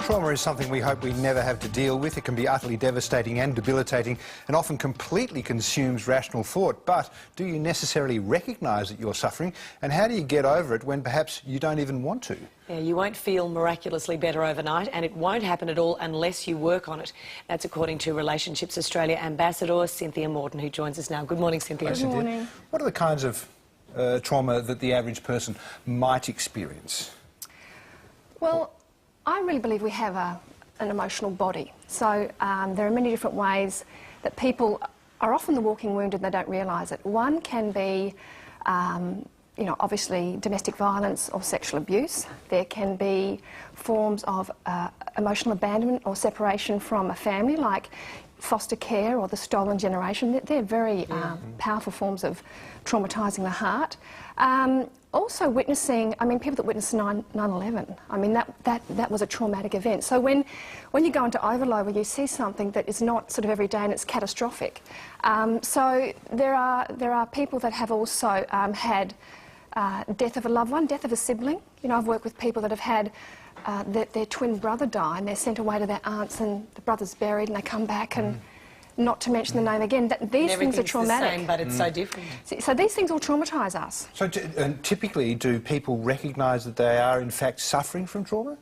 Trauma is something we hope we never have to deal with. It can be utterly devastating and debilitating and often completely consumes rational thought. But do you necessarily recognise that you're suffering? And how do you get over it when perhaps you don't even want to? Yeah, you won't feel miraculously better overnight, and it won't happen at all unless you work on it. That's according to Relationships Australia Ambassador Cynthia Morton, who joins us now. Good morning, Cynthia. Good morning. What are the kinds of trauma that the average person might experience? Well, I really believe we have an emotional body. So there are many different ways that people are often the walking wounded and they don't realise it. One can be, you know, obviously domestic violence or sexual abuse. There can be forms of emotional abandonment or separation from a family, like foster care or the stolen generation. They're very powerful forms of traumatising the heart. Also witnessing, I mean, people that witnessed 9/11, I mean, that was a traumatic event. So when you go into overload, where you see something that is not sort of every day and it's catastrophic. So there are people that have also had death of a loved one, death of a sibling. You know, I've worked with people that have had their twin brother die and they're sent away to their aunts and the brother's buried and they come back and not to mention the name again. These things are traumatic. The same, but it's so different. So these things all traumatise us. So typically, do people recognise that they are in fact suffering from trauma?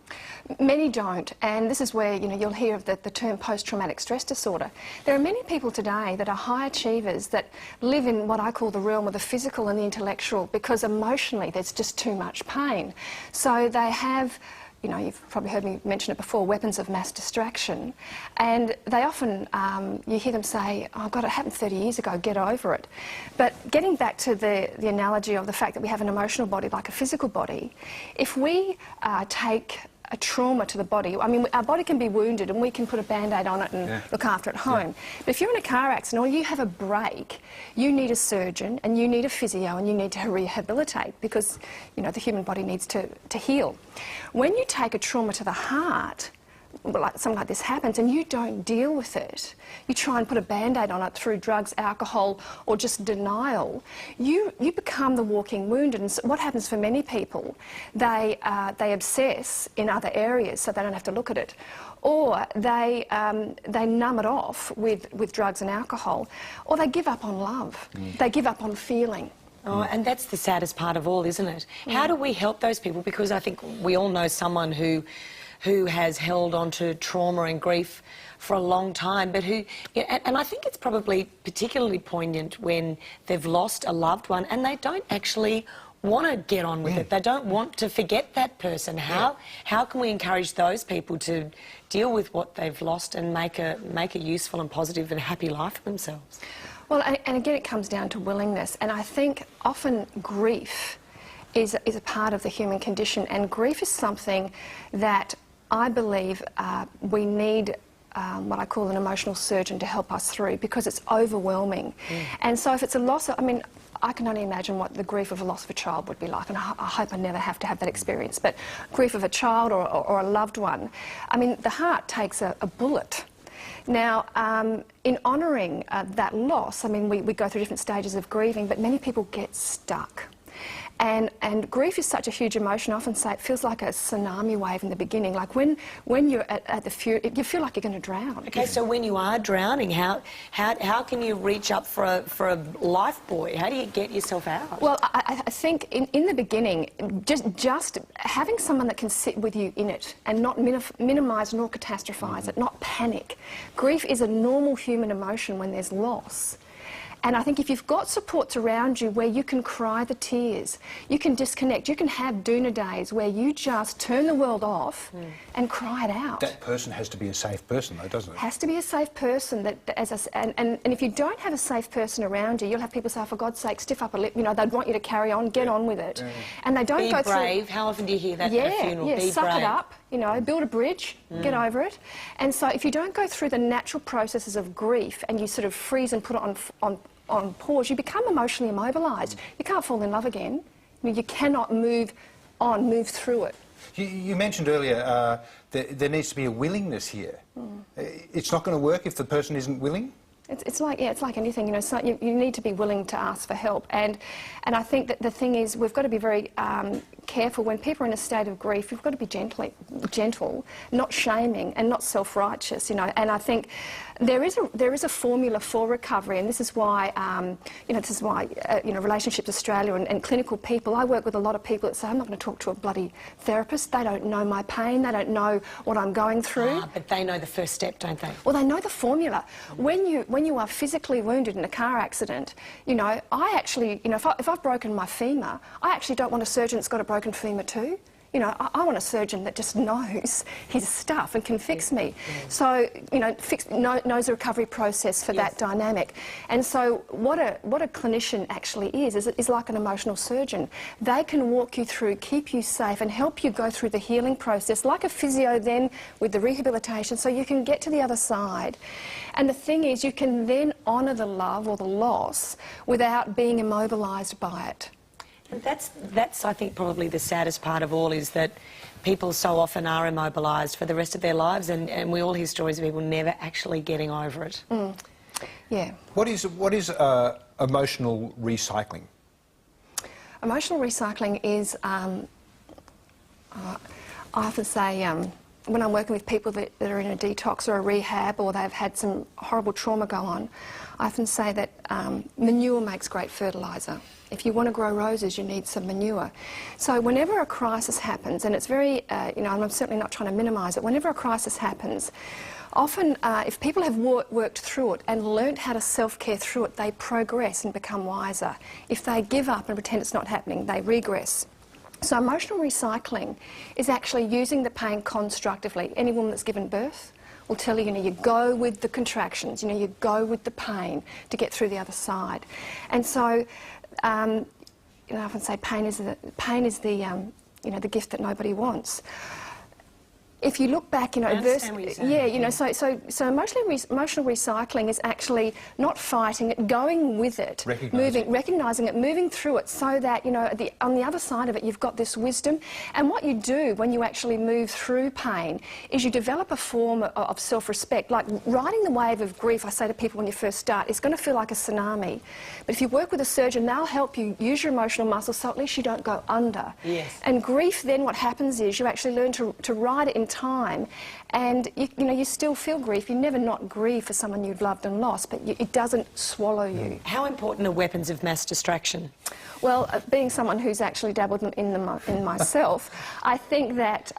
Many don't, and this is where, you know, you'll hear of the term post-traumatic stress disorder. There are many people today that are high achievers that live in what I call the realm of the physical and the intellectual, because emotionally there's just too much pain. So they have, you know, you've probably heard me mention it before, weapons of mass distraction. And they often, you hear them say, oh God, it happened 30 years ago, get over it. But getting back to the analogy of the fact that we have an emotional body like a physical body, if we take a trauma to the body, I mean, our body can be wounded and we can put a Band-Aid on it and look after it at home. But if you're in a car accident or you have a break, you need a surgeon and you need a physio and you need to rehabilitate, because, you know, the human body needs to heal. When you take a trauma to the heart, like something like this happens, and you don't deal with it, you try and put a Band-Aid on it through drugs, alcohol, or just denial, you become the walking wounded. And so what happens for many people, they obsess in other areas so they don't have to look at it, or they numb it off with drugs and alcohol, or they give up on love, they give up on feeling. Oh, and that's the saddest part of all, isn't it? How do we help those people? Because I think we all know someone who has held on to trauma and grief for a long time, but who, and I think it's probably particularly poignant when they've lost a loved one and they don't actually want to get on with it. They don't want to forget that person. How can we encourage those people to deal with what they've lost and make a useful and positive and happy life for themselves? Well, and again, it comes down to willingness, and I think often grief is a part of the human condition, and grief is something that I believe we need what I call an emotional surgeon to help us through, because it's overwhelming. And so if it's a loss of, I mean, I can only imagine what the grief of a loss of a child would be like, and I hope I never have to have that experience. But grief of a child or a loved one, I mean, the heart takes a bullet. Now, in honouring that loss, I mean, we go through different stages of grieving, but many people get stuck. And grief is such a huge emotion. I often say it feels like a tsunami wave in the beginning. Like when you're at the fury, you feel like you're going to drown. Okay, so when you are drowning, how can you reach up for a life buoy? How do you get yourself out? Well, I think in the beginning, just having someone that can sit with you in it and not minimise nor catastrophise it, not panic. Grief is a normal human emotion when there's loss. And I think if you've got supports around you where you can cry the tears, you can disconnect, you can have doona days where you just turn the world off and cry it out. That person has to be a safe person, though, doesn't it? Has to be a safe person. And if you don't have a safe person around you, you'll have people say, oh, for God's sake, stiff upper lip. You know, they'd want you to carry on, get on with it. And they don't go through... Be brave. How often do you hear that at a funeral? Yeah, be suck brave. it up. You know, build a bridge, get over it. And so if you don't go through the natural processes of grief and you sort of freeze and put it on pause, you become emotionally immobilised. You can't fall in love again. I mean, you cannot move through it. You mentioned earlier there needs to be a willingness here. It's not going to work if the person isn't willing? It's like anything, you know. So you need to be willing to ask for help, and I think that the thing is we've got to be very careful when people are in a state of grief. We've got to be gentle, not shaming, and not self-righteous, you know. And I think there is a formula for recovery, and this is why Relationships Australia and clinical people. I work with a lot of people that say, I'm not going to talk to a bloody therapist. They don't know my pain. They don't know what I'm going through. But they know the first step, don't they? Well, they know the formula. When you are physically wounded in a car accident, you know, I actually, you know, if I've broken my femur, I actually don't want a surgeon that's got a broken femur too. You know, I want a surgeon that just knows his stuff and can fix me. So, you know, knows the recovery process for that dynamic. And so what a clinician actually is like an emotional surgeon. They can walk you through, keep you safe and help you go through the healing process, like a physio then with the rehabilitation, so you can get to the other side. And the thing is, you can then honour the love or the loss without being immobilised by it. That's, I think, probably the saddest part of all, is that people so often are immobilised for the rest of their lives, and we all hear stories of people never actually getting over it. Yeah. What is emotional recycling? Emotional recycling is, I often say, when I'm working with people that are in a detox or a rehab, or they've had some horrible trauma go on, I often say that manure makes great fertiliser. If you want to grow roses, you need some manure. So whenever a crisis happens, and it's very, you know, and I'm certainly not trying to minimise it, whenever a crisis happens, often if people have worked through it and learnt how to self-care through it, they progress and become wiser. If they give up and pretend it's not happening, they regress. So emotional recycling is actually using the pain constructively. Any woman that's given birth will tell you, you know, you go with the contractions, you know, you go with the pain to get through the other side. And so, you know, I often say pain is the you know, the gift that nobody wants. If you look back, you know, yeah, you know, so emotional recycling is actually not fighting it, going with it, recognising it, moving through it, so that, you know, on the other side of it, you've got this wisdom. And what you do when you actually move through pain is you develop a form of self-respect. Like riding the wave of grief, I say to people when you first start, it's going to feel like a tsunami. But if you work with a surgeon, they'll help you use your emotional muscles so at least you don't go under. Yes. And grief, then what happens is you actually learn to ride it in time, and you know, you still feel grief. You never not grieve for someone you've loved and lost, but it doesn't swallow you. How important are weapons of mass distraction? Well, being someone who's actually dabbled in myself, I think that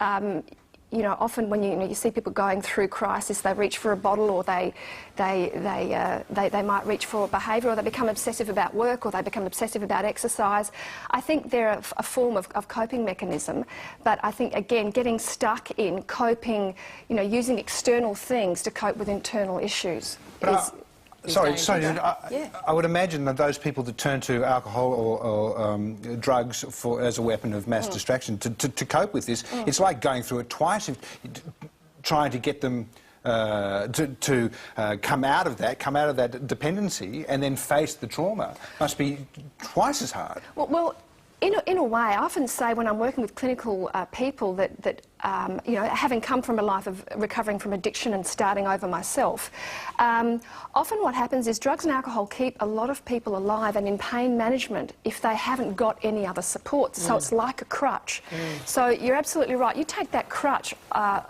you know, often when you see people going through crisis, they reach for a bottle, or they might reach for a behaviour, or they become obsessive about work, or they become obsessive about exercise. I think they're a form of coping mechanism, but I think, again, getting stuck in coping, you know, using external things to cope with internal issues Sorry, I would imagine that those people that turn to alcohol or drugs as a weapon of mass distraction to cope with this, it's like going through it twice, trying to get them to come out of that dependency and then face the trauma must be twice as hard. Well, in a way, I often say when I'm working with clinical people that you know, having come from a life of recovering from addiction and starting over myself, often what happens is drugs and alcohol keep a lot of people alive and in pain management if they haven't got any other support. So it's like a crutch. So you're absolutely right. You take that crutch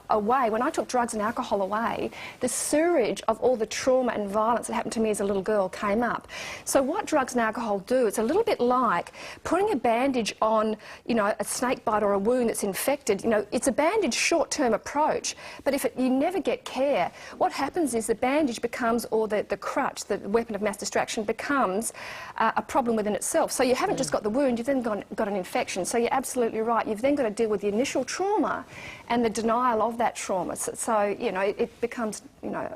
away. When I took drugs and alcohol away, the sewerage of all the trauma and violence that happened to me as a little girl came up. So what drugs and alcohol do, it's a little bit like putting a bandage on, you know, a snake bite or a wound that's infected. You know, it's a bandage short-term approach, but if you never get care, what happens is the bandage becomes, or the crutch, the weapon of mass distraction, becomes a problem within itself. So you haven't just got the wound, you've then got an infection. So you're absolutely right. You've then got to deal with the initial trauma and the denial of that trauma. So you know, it becomes, you know,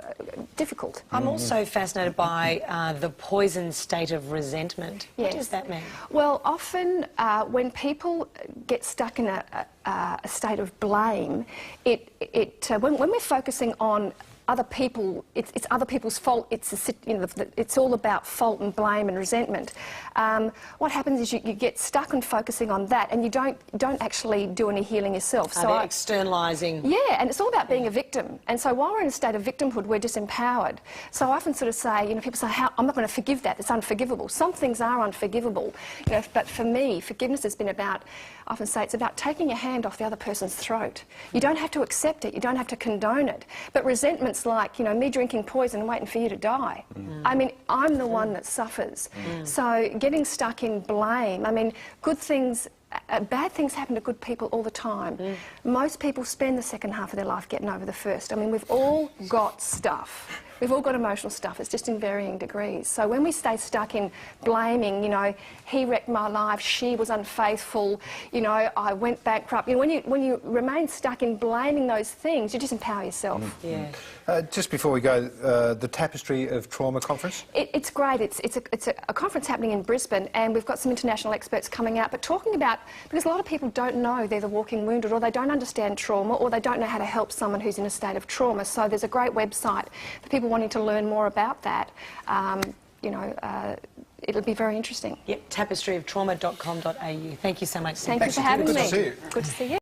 difficult. I'm also fascinated by the poison state of resentment. Yes. What does that mean? Well, often when people get stuck in a state of blame, when we're focusing on other people, it's other people's fault. It's all about fault and blame and resentment. What happens is you get stuck on focusing on that, and you don't actually do any healing yourself. So externalising. Yeah, and it's all about being a victim. And so while we're in a state of victimhood, we're disempowered. So I often sort of say, people say, I'm not going to forgive that. It's unforgivable. Some things are unforgivable. But for me, forgiveness has been about, I often say, it's about taking your hand off the other person's throat. You don't have to accept it. You don't have to condone it. But resentment's like, me drinking poison and waiting for you to die. I mean, I'm the one that suffers. So getting stuck in blame, I mean, good things, bad things happen to good people all the time. Most people spend the second half of their life getting over the first. I mean, we've all got stuff. We've all got emotional stuff. It's just in varying degrees. So when we stay stuck in blaming, he wrecked my life, she was unfaithful, I went bankrupt. When you remain stuck in blaming those things, you disempower yourself. Yeah. Just before we go, the Tapestry of Trauma conference? It's great. It's a conference happening in Brisbane, and we've got some international experts coming out, but talking about, because a lot of people don't know they're the walking wounded, or they don't understand trauma, or they don't know how to help someone who's in a state of trauma. So there's a great website for people wanting to learn more about that. It'll be very interesting. Yep, tapestryoftrauma.com.au. Thank you so much. Thank you for having me. Good to see you. Good to see you.